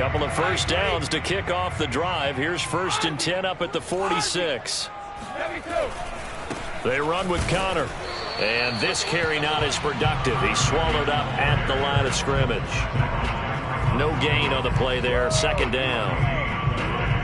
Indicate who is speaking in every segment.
Speaker 1: Couple of first downs to kick off the drive. Here's 1st and 10 up at the 46. They run with Connor. And this carry not as productive. He's swallowed up at the line of scrimmage. No gain on the play there. 2nd down.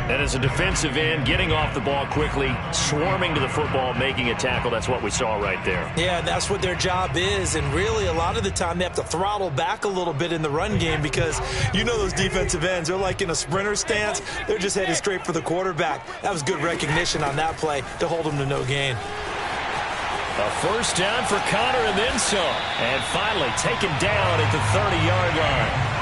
Speaker 1: And as a defensive end, getting off the ball quickly, swarming to the football, making a tackle. That's what we saw right there.
Speaker 2: Yeah, that's what their job is. And really, a lot of the time, they have to throttle back a little bit in the run game because you know those defensive ends, they're like in a sprinter stance. They're just headed straight for the quarterback. That was good recognition on that play to hold them to no gain.
Speaker 1: A first down for Connor and then some. And finally taken down at the 30-yard line.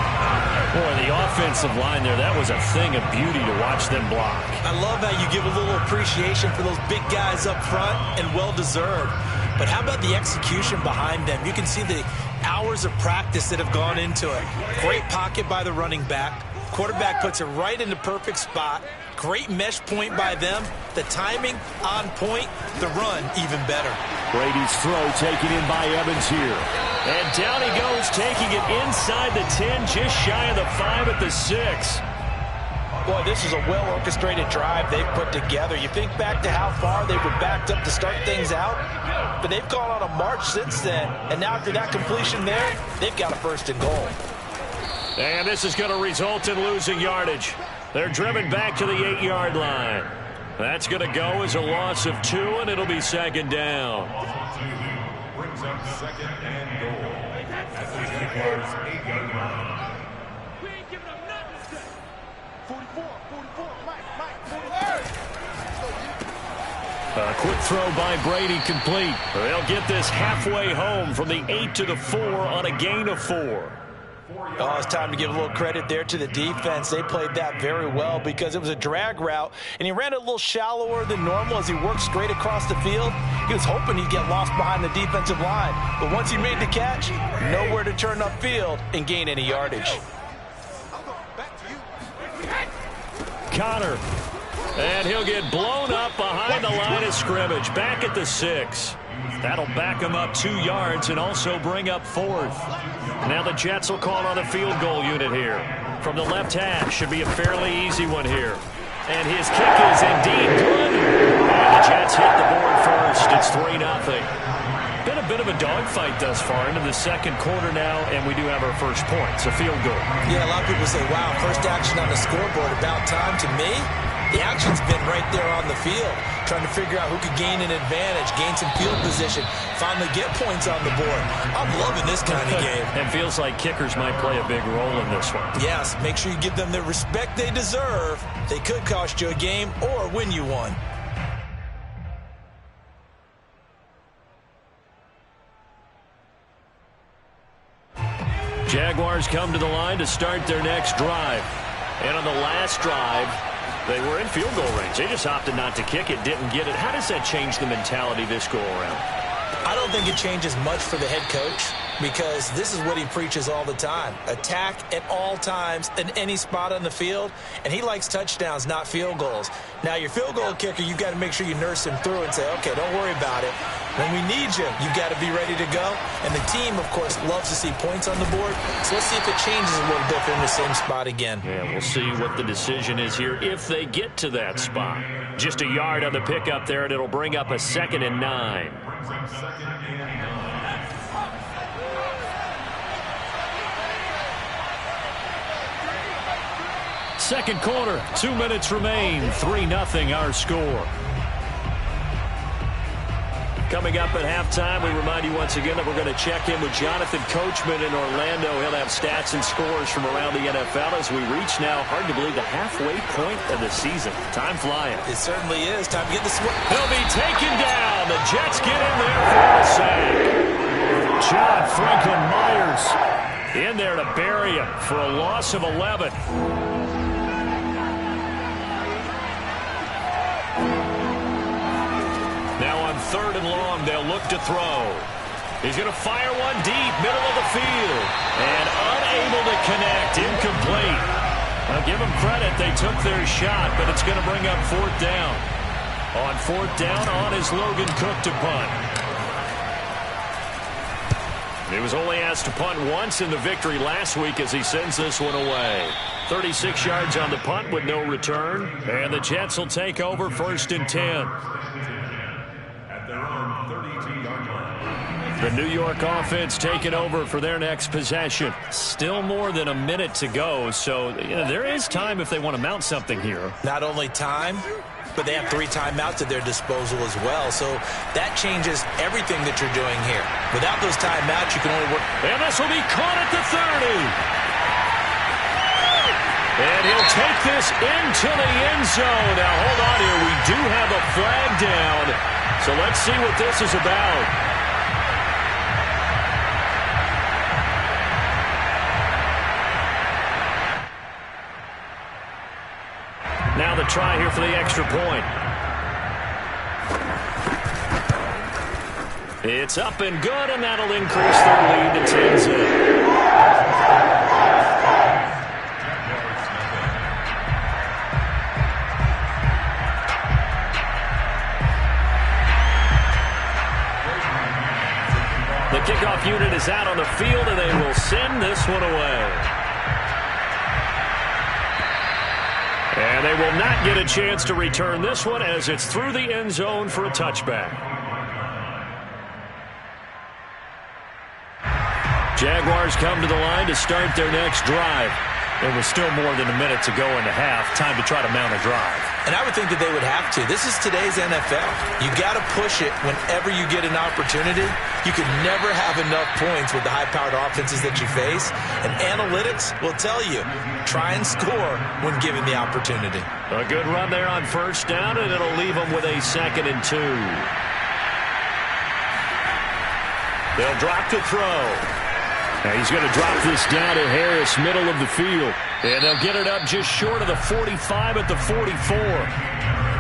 Speaker 1: Boy, the offensive line there, that was a thing of beauty to watch them block.
Speaker 2: I love how you give a little appreciation for those big guys up front, and well-deserved. But how about the execution behind them? You can see the hours of practice that have gone into it. Great pocket by the running back. Quarterback puts it right in the perfect spot. Great mesh point by them. The timing on point. The run even better.
Speaker 1: Brady's throw taken in by Evans here. And down he goes, taking it inside the 10, just shy of the 5 at the 6.
Speaker 2: Boy, this is a well-orchestrated drive they've put together. You think back to how far they were backed up to start things out, but they've gone on a march since then. And now after that completion there, they've got a 1st and goal.
Speaker 1: And this is going to result in losing yardage. They're driven back to the 8-yard line. That's going to go as a loss of 2, and it'll be 2nd down.
Speaker 3: Brings up 2nd and goal. At the 8-yard line.
Speaker 4: We ain't giving up nothing. 44,
Speaker 1: A quick throw by Brady complete. They'll get this halfway home from the 8 to the 4 on a gain of 4.
Speaker 2: Oh, it's time to give a little credit there to the defense. They played that very well because it was a drag route, and he ran it a little shallower than normal as he worked straight across the field. He was hoping he'd get lost behind the defensive line, but once he made the catch, nowhere to turn upfield and gain any yardage.
Speaker 1: Connor, and he'll get blown up behind the line of scrimmage, back at the 6. That'll back him up 2 yards and also bring up 4th. Now the Jets will call on a field goal unit here. From the left hash, should be a fairly easy one here. And his kick is indeed good. And the Jets hit the board first. It's 3-0. Been a bit of a dogfight thus far into the 2nd quarter now, and we do have our first points, a field goal.
Speaker 2: Yeah, a lot of people say, wow, first action on the scoreboard, about time. To me, the action's been right there on the field, trying to figure out who could gain an advantage, gain some field position, finally get points on the board. I'm loving this kind of game.
Speaker 1: It feels like kickers might play a big role in this one.
Speaker 2: Yes, make sure you give them the respect they deserve. They could cost you a game or win you one.
Speaker 1: Jaguars come to the line to start their next drive. And on the last drive, they were in field goal range. They just opted not to kick it, didn't get it. How does that change the mentality this go around?
Speaker 2: I don't think it changes much for the head coach because this is what he preaches all the time. Attack at all times in any spot on the field, and he likes touchdowns, not field goals. Now, your field goal kicker, you've got to make sure you nurse him through and say, okay, don't worry about it. When we need you, you've got to be ready to go. And the team, of course, loves to see points on the board. So let's see if it changes a little bit if they're in the same spot again.
Speaker 1: Yeah, we'll see what the decision is here if they get to that spot. Just a yard on the pickup there, and it'll bring up a 2nd and 9. Second quarter, 2 minutes remain, 3-0 our score. Coming up at halftime, we remind you once again that we're going to check in with Jonathan Coachman in Orlando. He'll have stats and scores from around the NFL as we reach now, hard to believe, the halfway point of the season. Time flying.
Speaker 2: It certainly is. Time to get this one.
Speaker 1: He'll be taken down. The Jets get in there for a sack. John Franklin Myers in there to bury him for a loss of 11. Now on 3rd and long, they'll look to throw. He's going to fire one deep, middle of the field. And unable to connect, incomplete. I'll give them credit, they took their shot, but it's going to bring up 4th down. On 4th down, on is Logan Cook to punt. He was only asked to punt once in the victory last week as he sends this one away. 36 yards on the punt with no return. And the Jets will take over 1st and 10.
Speaker 3: At their own 32-yard line.
Speaker 1: The New York offense taking over for their next possession. Still more than a minute to go, so there is time if they want to mount something here.
Speaker 2: Not only time, but they have 3 timeouts at their disposal as well. So that changes everything that you're doing here. Without those timeouts, you can only work.
Speaker 1: And this will be caught at the 30. And he'll take this into the end zone. Now, hold on here. We do have a flag down. So let's see what this is about. Now the try here for the extra point. It's up and good, and that'll increase their lead to 10-zip. The kickoff unit is out on the field, and they will send this one away. And they will not get a chance to return this one as it's through the end zone for a touchback. Jaguars come to the line to start their next drive. There was still more than a minute to go in the half. Time to try to mount a drive.
Speaker 2: And I would think that they would have to. This is today's NFL. You got to push it whenever you get an opportunity. You can never have enough points with the high-powered offenses that you face. And analytics will tell you, try and score when given the opportunity.
Speaker 1: A good run there on 1st down, and it'll leave them with a 2nd and 2. They'll drop to throw. And he's going to drop this down to Harris, middle of the field. And they'll get it up just short of the 45 at the 44.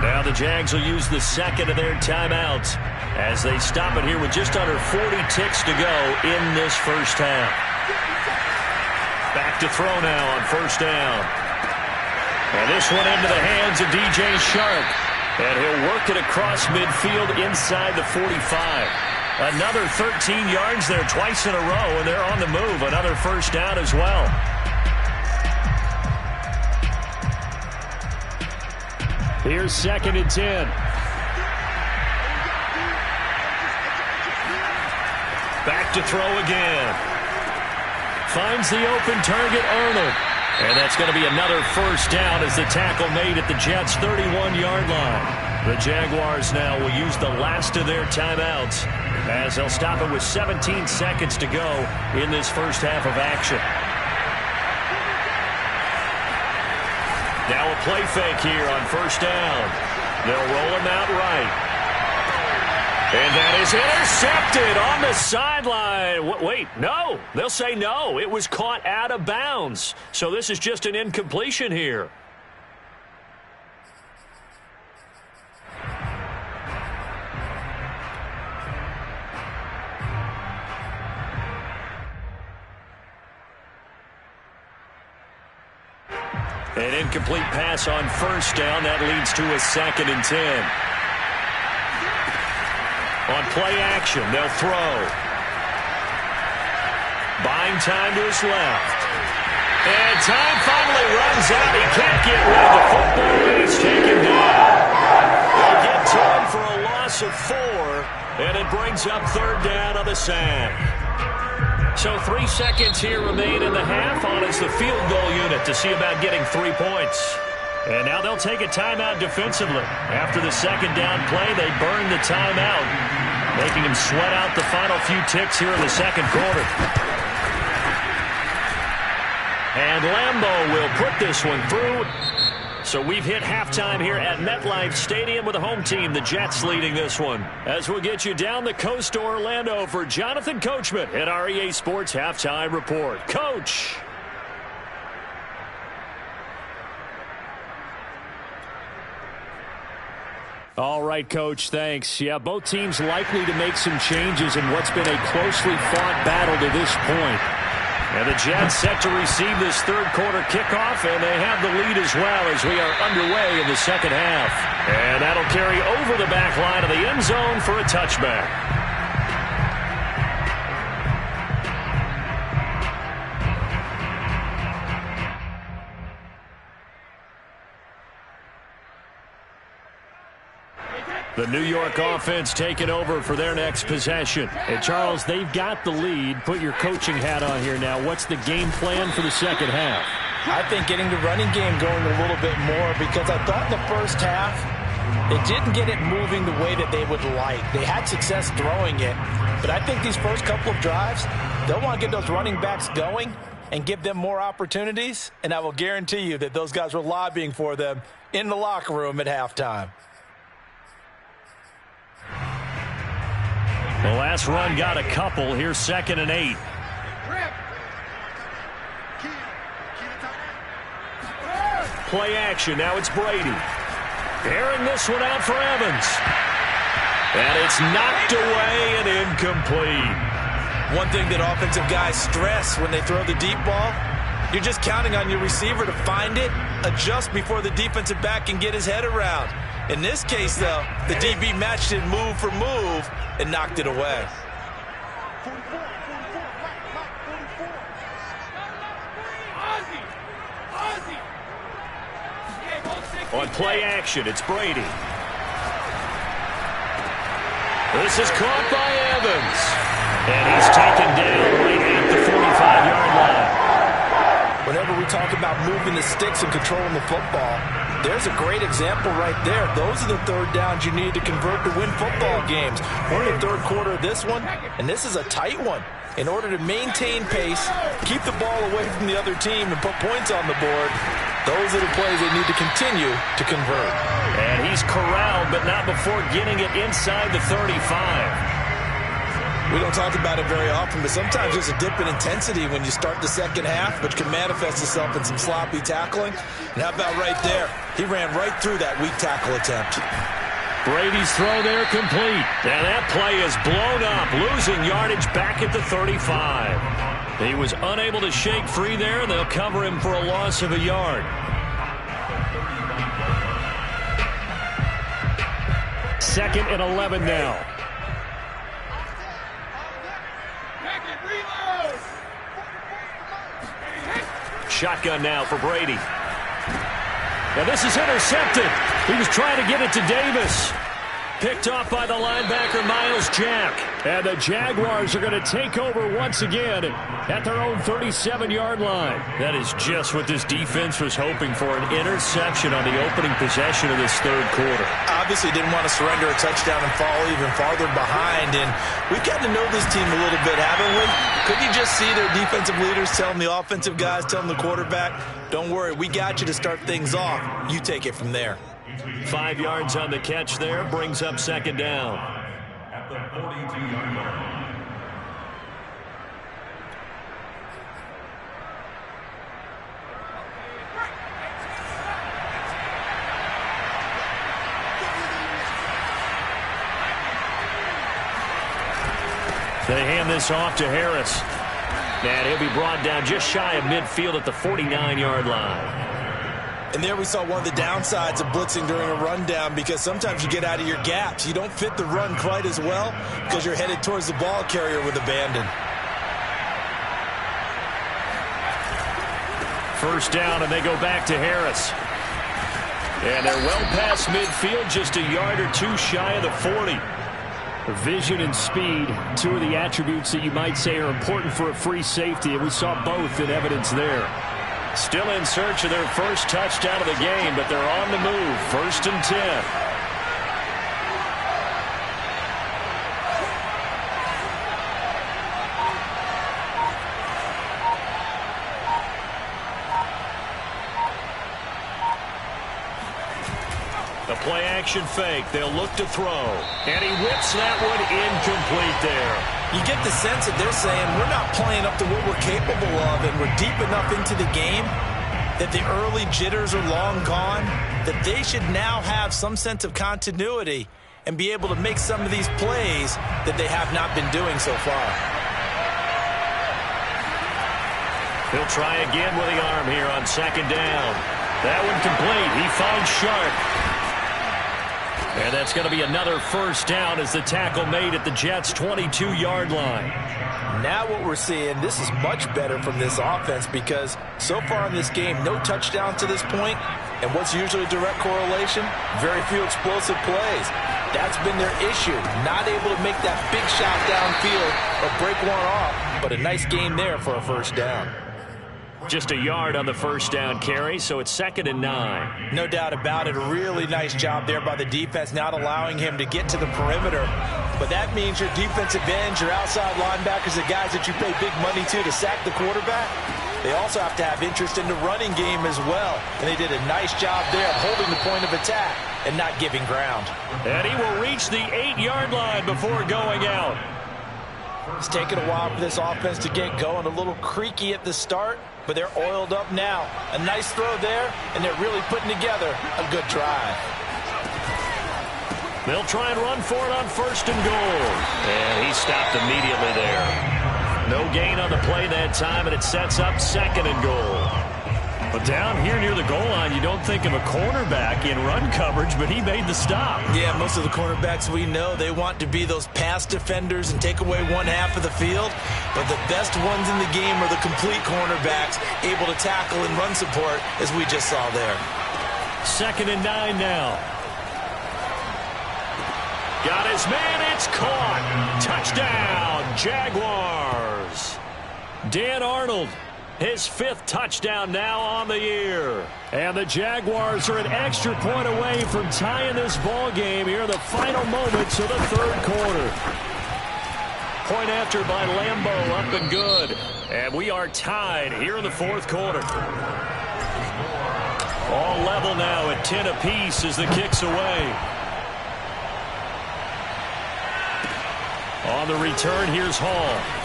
Speaker 1: Now the Jags will use the 2nd of their timeouts as they stop it here with just under 40 ticks to go in this first half. Back to throw now on 1st down. And this one into the hands of DJ Chark. And he'll work it across midfield inside the 45. Another 13 yards there twice in a row, and they're on the move. Another 1st down as well. Here's 2nd and 10. Back to throw again. Finds the open target, Arnold. And that's going to be another 1st down as the tackle made at the Jets' 31-yard line. The Jaguars now will use the last of their timeouts as they'll stop it with 17 seconds to go in this first half of action. Now a play fake here on 1st down. They'll roll him out right. And that is intercepted on the sideline. Wait, no. They'll say no. It was caught out of bounds. So this is just an incompletion here. An incomplete pass on 1st down. That leads to a 2nd and 10. On play action, they'll throw. Buying time to his left. And time finally runs out. He can't get rid of the football, and it's taken down. They'll get to him for a loss of 4, and it brings up 3rd down on the sack. So 3 seconds here remain in the half on as the field goal unit to see about getting 3 points. And now they'll take a timeout defensively. After the 2nd down play, they burn the timeout, making them sweat out the final few ticks here in the 2nd quarter. And Lambeau will put this one through. So we've hit halftime here at MetLife Stadium with the home team, the Jets, leading this one. As we'll get you down the coast to Orlando for Jonathan Coachman at our EA Sports Halftime Report. Coach. All right, Coach, thanks. Yeah, both teams likely to make some changes in what's been a closely fought battle to this point. And the Jets set to receive this 3rd quarter kickoff, and they have the lead as well as we are underway in the 2nd half. And that'll carry over the back line of the end zone for a touchback. The New York offense taking over for their next possession.
Speaker 5: And, Charles, they've got the lead. Put your coaching hat on here now. What's the game plan for the second half?
Speaker 2: I think getting the running game going a little bit more, because I thought in the first half they didn't get it moving the way that they would like. They had success throwing it, but I think these first couple of drives, they'll want to get those running backs going and give them more opportunities, and I will guarantee you that those guys were lobbying for them in the locker room at halftime.
Speaker 1: The last run got a couple. Here's 2nd and 8. Play action. Now it's Brady. Airing this one out for Evans. And it's knocked away and incomplete.
Speaker 2: One thing that offensive guys stress when they throw the deep ball, you're just counting on your receiver to find it, adjust before the defensive back can get his head around. In this case, though, the DB matched it move for move and knocked it away.
Speaker 1: On play action, it's Brady. This is caught by Evans. And he's taken down right at the 45-yard line.
Speaker 2: Whenever we talk about moving the sticks and controlling the football, there's a great example right there. Those are the third downs you need to convert to win football games. We're in the third quarter of this one, and this is a tight one. In order to maintain pace, keep the ball away from the other team, and put points on the board, those are the plays they need to continue to convert.
Speaker 1: And he's corralled, but not before getting it inside the 35.
Speaker 2: We don't talk about it very often, but sometimes there's a dip in intensity when you start the second half, which can manifest itself in some sloppy tackling. And how about right there? He ran right through that weak tackle attempt.
Speaker 1: Brady's throw there complete. And that play is blown up, losing yardage back at the 35. He was unable to shake free there, and they'll cover him for a loss of a yard. 2nd and 11 now. Shotgun now for Brady. Now this is intercepted. He was trying to get it to Davis. Picked off by the linebacker, Miles Jack.
Speaker 5: And the Jaguars are going to take over once again at their own 37-yard line.
Speaker 1: That is just what this defense was hoping for, an interception on the opening possession of this third quarter.
Speaker 2: Obviously didn't want to surrender a touchdown and fall even farther behind. And we've gotten to know this team a little bit, haven't we? Could you just see their defensive leaders telling the offensive guys, telling the quarterback, don't worry, we got you to start things off. You take it from there.
Speaker 1: 5 yards on the catch there, brings up 2nd down.
Speaker 3: At the 42-yard line.
Speaker 1: They hand this off to Harris. And he'll be brought down just shy of midfield at the 49-yard line.
Speaker 2: And there we saw one of the downsides of blitzing during a rundown, because sometimes you get out of your gaps. You don't fit the run quite as well because you're headed towards the ball carrier with abandon.
Speaker 1: First down, and they go back to Harris. And they're well past midfield, just a yard or two shy of the 40.
Speaker 5: Vision and speed, two of the attributes that you might say are important for a free safety, and we saw both in evidence there.
Speaker 1: Still in search of their first touchdown of the game, but they're on the move. 1st and 10. The play action fake. They'll look to throw. And he whips that one incomplete there.
Speaker 2: You get the sense that they're saying we're not playing up to what we're capable of, and we're deep enough into the game that the early jitters are long gone, that they should now have some sense of continuity and be able to make some of these plays that they have not been doing so far.
Speaker 1: He'll try again with the arm here on 2nd down. That one complete. He finds Sharp. And that's going to be another first down as the tackle made at the Jets' 22-yard line.
Speaker 2: Now what we're seeing, this is much better from this offense, because so far in this game, no touchdowns to this point, and what's usually a direct correlation? Very few explosive plays. That's been their issue. Not able to make that big shot downfield or break one off, but a nice game there for a first down.
Speaker 1: Just a yard on the first down carry, so it's 2nd and 9.
Speaker 2: No doubt about it. A really nice job there by the defense, not allowing him to get to the perimeter. But that means your defensive ends, your outside linebackers, the guys that you pay big money to sack the quarterback, they also have to have interest in the running game as well. And they did a nice job there of holding the point of attack and not giving ground.
Speaker 1: And he will reach the 8-yard line before going out.
Speaker 2: It's taken a while for this offense to get going. A little creaky at the start, but they're oiled up now. A nice throw there, and they're really putting together a good drive.
Speaker 1: They'll try and run for it on 1st and goal. And he stopped immediately there. No gain on the play that time, and it sets up 2nd and goal. But down here near the goal line, you don't think of a cornerback in run coverage, but he made the stop.
Speaker 2: Yeah, most of the cornerbacks we know, they want to be those pass defenders and take away one half of the field. But the best ones in the game are the complete cornerbacks, able to tackle and run support, as we just saw there.
Speaker 1: 2nd and 9 now. Got his man, it's caught. Touchdown, Jaguars. Dan Arnold, his 5th touchdown now on the year. And the Jaguars are an extra point away from tying this ball game here in the final moments of the 3rd quarter. Point after by Lambeau, up and good. And we are tied here in the 4th quarter. All level now at 10 apiece as the kick's away. On the return, here's Hall.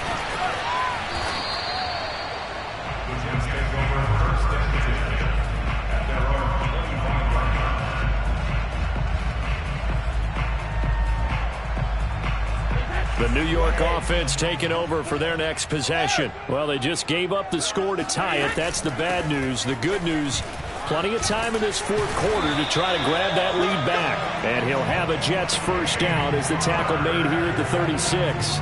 Speaker 1: The New York offense taking over for their next possession. Well, they just gave up the score to tie it. That's the bad news. The good news, plenty of time in this 4th quarter to try to grab that lead back. And he'll have a Jets first down as the tackle made here at the 36.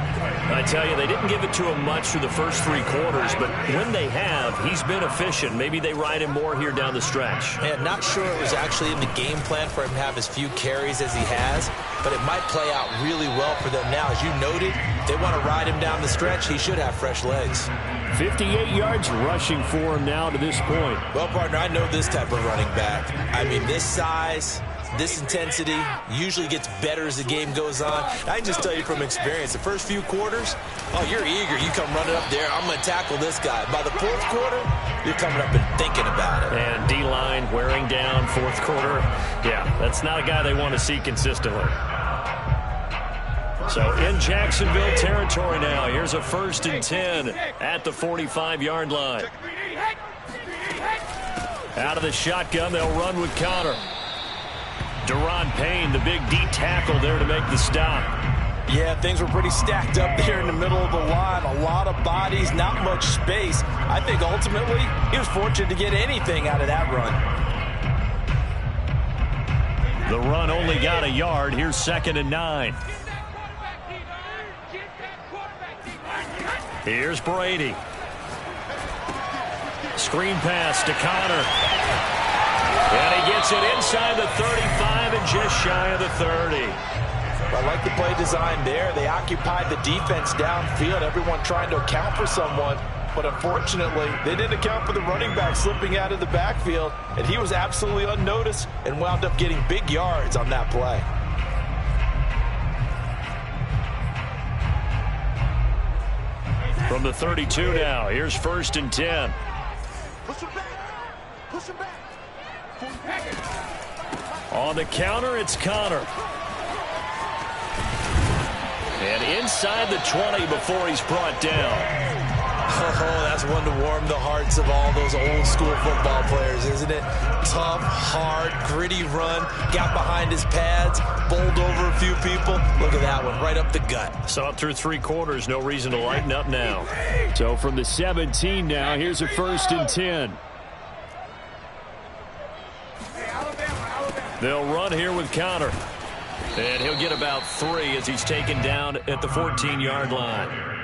Speaker 1: I tell you, they didn't give it to him much through the first 3 quarters, but when they have, he's been efficient. Maybe they ride him more here down the stretch.
Speaker 2: And not sure it was actually in the game plan for him to have as few carries as he has, but it might play out really well for them now. As you noted, if they want to ride him down the stretch, he should have fresh legs.
Speaker 5: 58 yards rushing for him now to this point.
Speaker 2: Well, partner, I know this type of running back. I mean, this size, this intensity usually gets better as the game goes on. I can just tell you from experience, the first few quarters, oh, you're eager. You come running up there, I'm going to tackle this guy. By the 4th quarter, you're coming up and thinking about it.
Speaker 1: And D-line wearing down 4th quarter. Yeah, that's not a guy they want to see consistently. So in Jacksonville territory now, here's a 1st and 10 at the 45-yard line. Out of the shotgun, they'll run with Conner. Daron Payne, the big D tackle there to make the stop.
Speaker 2: Yeah, things were pretty stacked up there in the middle of the line. A lot of bodies, not much space. I think ultimately he was fortunate to get anything out of that run.
Speaker 1: The run only got a yard. Here's 2nd and 9. Here's Brady. Screen pass to Conner. And he gets it inside the 35 and just shy of the 30.
Speaker 2: I like the play design there. They occupied the defense downfield, everyone trying to account for someone. But unfortunately, they didn't account for the running back slipping out of the backfield. And he was absolutely unnoticed and wound up getting big yards on that play.
Speaker 1: From the 32 now, here's 1st and 10.
Speaker 4: Push him back. Push him back.
Speaker 1: On the counter, it's Conner. And inside the 20 before he's brought down.
Speaker 2: Oh, that's one to warm the hearts of all those old-school football players, isn't it? Tough, hard, gritty run. Got behind his pads, bowled over a few people. Look at that one, right up the gut.
Speaker 1: Saw it through 3 quarters. No reason to lighten up now.
Speaker 5: So from the 17 now, here's a 1st and 10.
Speaker 1: They'll run here with Conner. And he'll get about 3 as he's taken down at the 14-yard line.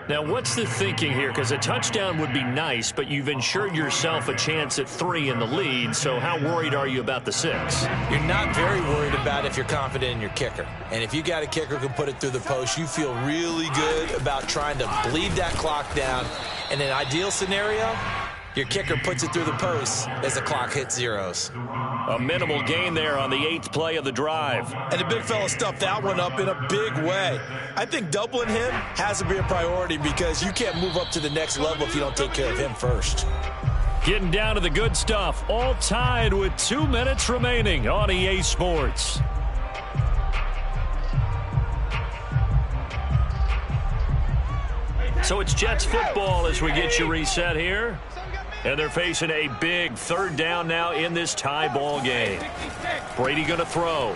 Speaker 1: Now, what's the thinking here? Because a touchdown would be nice, but you've ensured yourself a chance at 3 in the lead, so how worried are you about the 6?
Speaker 2: You're not very worried about if you're confident in your kicker. And if you got a kicker who can put it through the post, you feel really good about trying to bleed that clock down. In an ideal scenario, your kicker puts it through the post as the clock hits zeros.
Speaker 1: A minimal gain there on the 8th play of the drive.
Speaker 2: And the big fella stuffed that one up in a big way. I think doubling him has to be a priority because you can't move up to the next level if you don't take care of him first.
Speaker 1: Getting down to the good stuff, all tied with 2 minutes remaining on EA Sports. So it's Jets football as we get you reset here. And they're facing a big 3rd down now in this tie ball game. Brady going to throw.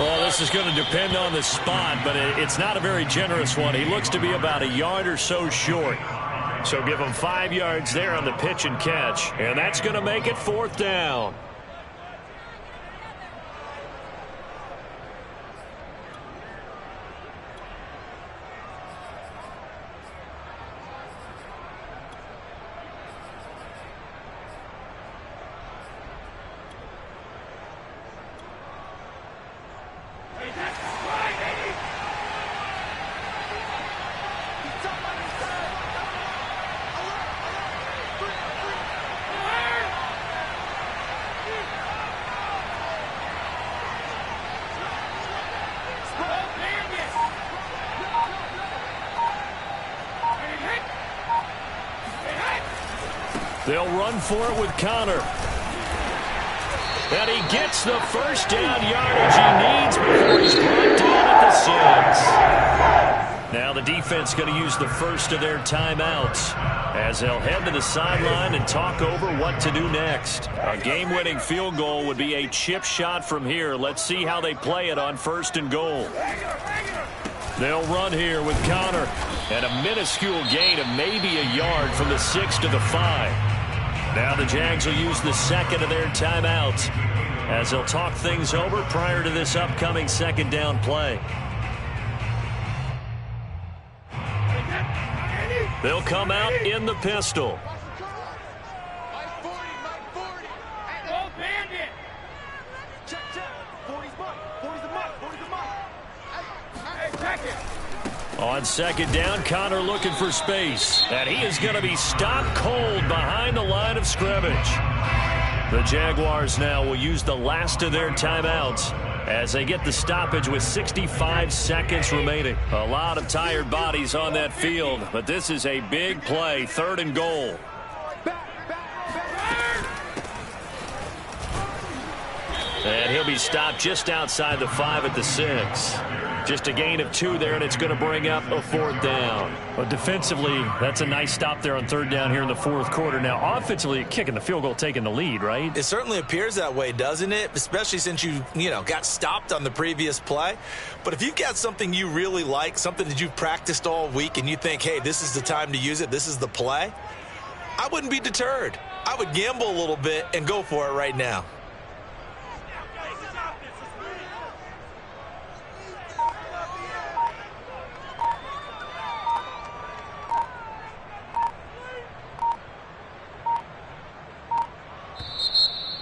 Speaker 1: Well, this is going to depend on the spot, but it's not a very generous one. He looks to be about a yard or so short. So give him 5 yards there on the pitch and catch. And that's going to make it 4th down. They'll run for it with Connor. And he gets the first down yardage he needs before he's brought down at the 6. Now the defense going to use the first of their timeouts as they'll head to the sideline and talk over what to do next. A game-winning field goal would be a chip shot from here. Let's see how they play it on 1st and goal. They'll run here with Connor. And a minuscule gain of maybe a yard from the 6 to the 5. Now the Jags will use the second of their timeouts as they'll talk things over prior to this upcoming 2nd down play. They'll come out in the pistol. On 2nd down, Connor looking for space. And he is going to be stopped cold behind the line of scrimmage. The Jaguars now will use the last of their timeouts as they get the stoppage with 65 seconds remaining. A lot of tired bodies on that field, but this is a big play, 3rd and goal. And he'll be stopped just outside the 5 at the 6. Just a gain of 2 there, and it's going to bring up a 4th down. But defensively, that's a nice stop there on 3rd down here in the 4th quarter. Now, offensively, kicking the field goal, taking the lead, right?
Speaker 2: It certainly appears that way, doesn't it? Especially since you got stopped on the previous play. But if you've got something you really like, something that you've practiced all week, and you think, hey, this is the time to use it, this is the play, I wouldn't be deterred. I would gamble a little bit and go for it right now.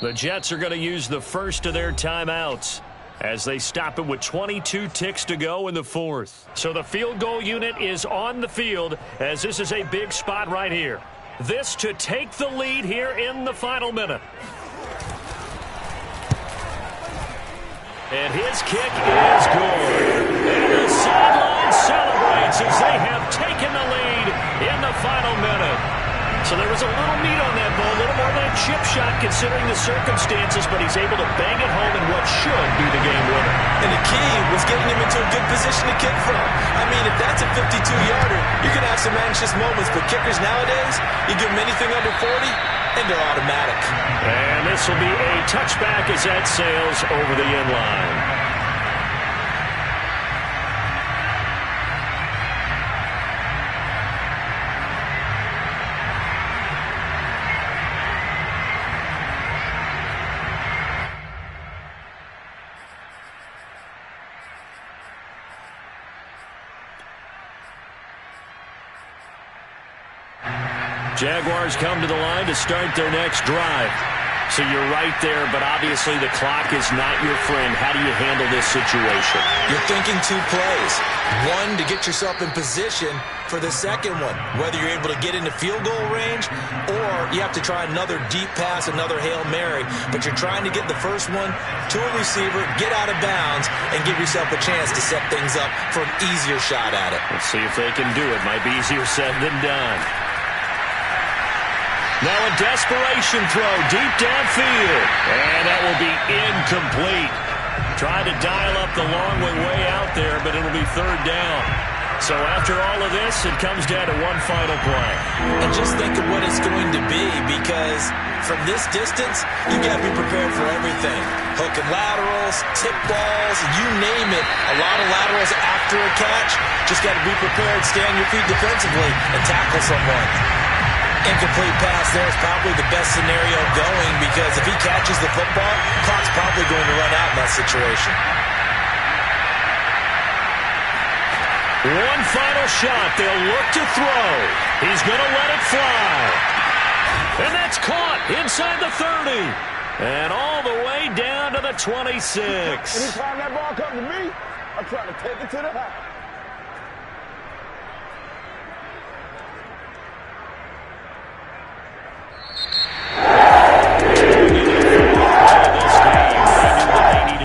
Speaker 1: The Jets are going to use the first of their timeouts as they stop it with 22 ticks to go in the 4th. So the field goal unit is on the field as this is a big spot right here. This to take the lead here in the final minute. And his kick is good. And the sideline celebrates as they have taken the lead in the final minute. So there was a little meat on that ball, a little more than a chip shot considering the circumstances, but he's able to bang it home in what should be the game winner.
Speaker 2: And the key was getting him into a good position to kick from. I mean, if that's a 52-yarder, you can have some anxious moments, but kickers nowadays, you give them anything under 40, and they're automatic.
Speaker 1: And this will be a touchback as that sails over the end line. Jaguars come to the line to start their next drive. So you're right there, but obviously the clock is not your friend. How do you handle this situation?
Speaker 2: You're thinking 2 plays. One, to get yourself in position for the second one, whether you're able to get into field goal range or you have to try another deep pass, another Hail Mary, but you're trying to get the first one to a receiver, get out of bounds, and give yourself a chance to set things up for an easier shot at it.
Speaker 1: Let's see if they can do it. Might be easier said than done. Now a desperation throw deep downfield, and that will be incomplete. Tried to dial up the long way out there, but it'll be 3rd down. So after all of this, it comes down to one final play.
Speaker 2: And just think of what it's going to be, because from this distance, you've got to be prepared for everything. Hook and laterals, tip balls, you name it. A lot of laterals after a catch. Just got to be prepared, stay on your feet defensively, and tackle someone. Incomplete pass there is probably the best scenario going, because if he catches the football, clock's probably going to run out in that situation.
Speaker 1: One final shot. They'll look to throw. He's going to let it fly. And that's caught inside the 30. And all the way down to the 26.
Speaker 4: Anytime that ball comes to me, I try to take it to the house.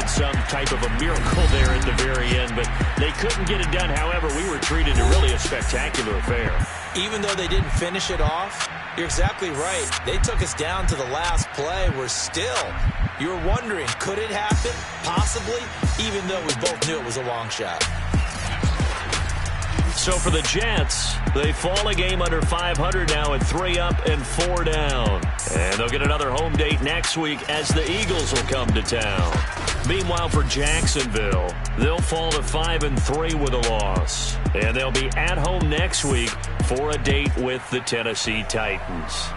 Speaker 1: Some type of a miracle there at the very end, but they couldn't get it done. However, we were treated to really a spectacular affair.
Speaker 2: Even though they didn't finish it off, you're exactly right. They took us down to the last play. We're still, you were wondering, could it happen? Possibly, even though we both knew it was a long shot.
Speaker 1: So for the Jets, they fall a game under 500 now at 3 up and 4 down. And they'll get another home date next week as the Eagles will come to town. Meanwhile, for Jacksonville, they'll fall to 5-3 with a loss. And they'll be at home next week for a date with the Tennessee Titans.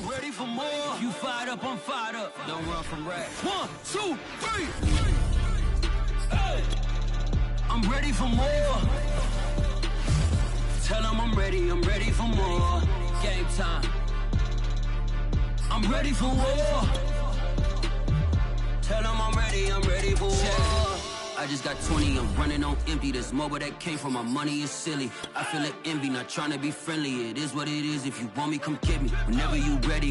Speaker 6: I'm ready for more. You fired up, I'm fired up. Don't run from rap. 1, 2, 3. Hey. I'm ready for more. Tell them I'm ready for more. Game time. I'm ready for war. Tell them I'm ready for war. I just got 20, I'm running on empty. This mobile that came from my money is silly. I feel it envy, not trying to be friendly. It is what it is. If you want me, come get me. Whenever you ready.